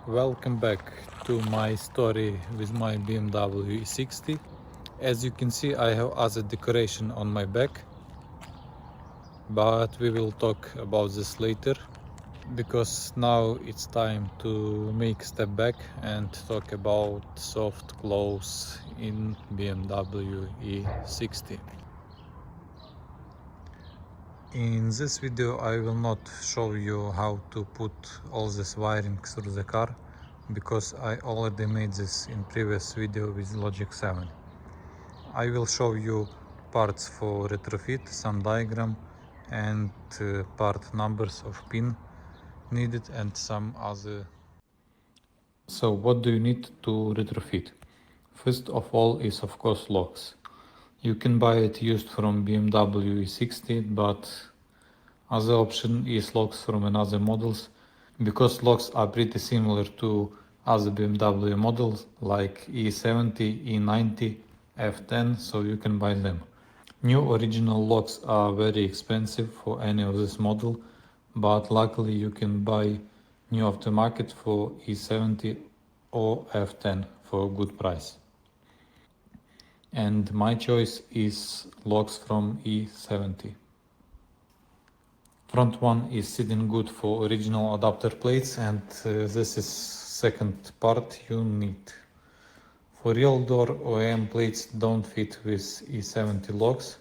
Welcome back to my story with my BMW E60. As you can see, I have other decoration on my back, but we will talk about this later because now it's time to make a step back and talk about soft close in BMW E60. In this video I will not show you how to put all this wiring through the car because I already made this in previous video with Logic 7. I will show you parts for retrofit, some diagram and part numbers of pin needed and some other. So what do you need to retrofit? First of all is of course locks. You can buy it used from BMW E60, but other option is locks from another models because locks are pretty similar to other BMW models like E70, E90, F10, so you can buy them. New original locks are very expensive for any of this model, but luckily you can buy new aftermarket for E70 or F10 for a good price. And my choice is locks from E70. Front one is sitting good for original adapter plates, and this is second part you need. For real door OEM plates don't fit with E70 locks,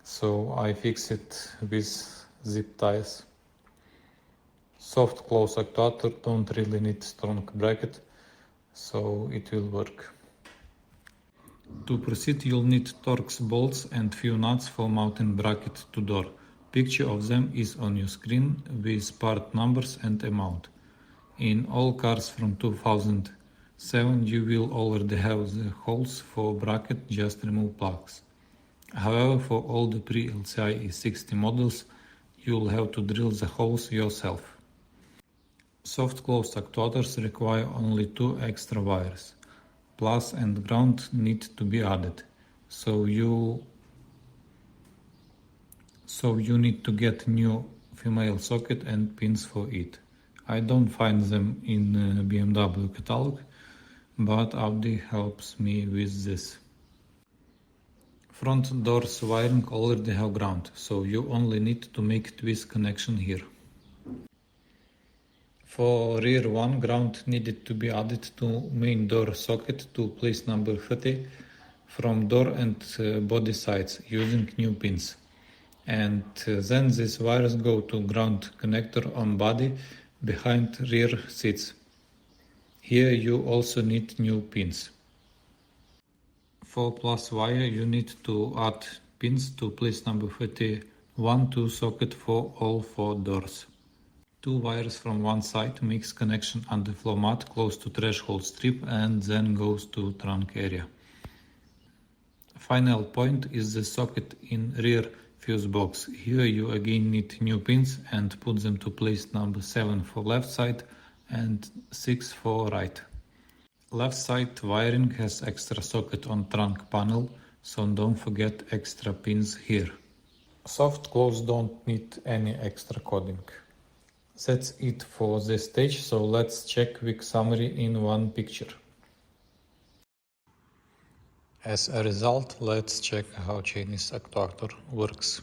so I fix it with zip ties. Soft close actuator don't really need strong bracket, so it will work. To proceed you'll need Torx bolts and few nuts for mounting bracket to door. Picture of them is on your screen with part numbers and amount. In all cars from 2007 you will already have the holes for bracket, just remove plugs. However, for all the pre-LCI E60 models you'll have to drill the holes yourself. Soft closed actuators require only 2 extra wires. Plus and ground need to be added, so you need to get new female socket and pins for it. I don't find them in BMW catalog, but Audi helps me with this. Front doors wiring already have ground, so you only need to make twist connection here. For rear one, ground needed to be added to main door socket to place number 30 from door and body sides using new pins. And then these wires go to ground connector on body behind rear seats. Here you also need new pins. For plus wire you need to add pins to place number 31 to socket for all 4 doors. 2 wires from one side makes connection under floor mat close to threshold strip and then goes to trunk area. Final point is the socket in rear fuse box. Here you again need new pins and put them to place number 7 for left side and 6 for right. Left side wiring has extra socket on trunk panel, so don't forget extra pins here. Soft close don't need any extra coding. That's it for this stage, so let's check quick summary in one picture. As a result, let's check how Chinese actuator works.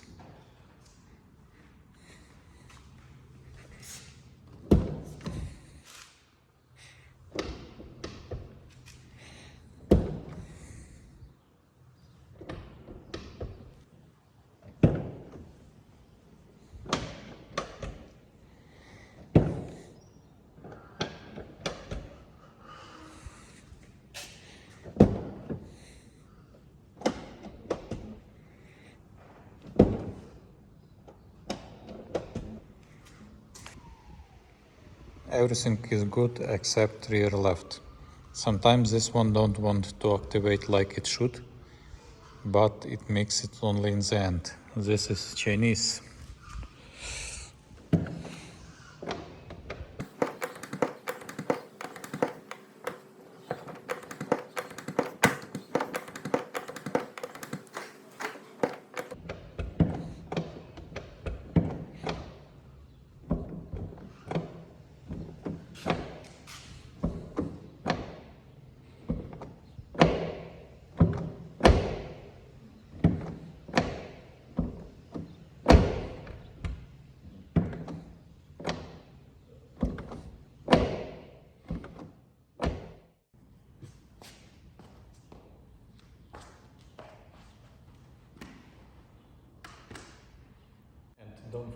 Everything is good except rear left. Sometimes this one don't want to activate like it should, but it makes it only in the end. This is Chinese.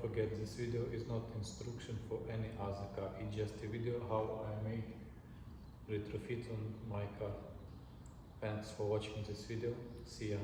forget, this video is not instruction for any other car, it's just a video how I made retrofit on my car. Thanks for watching this video, see ya.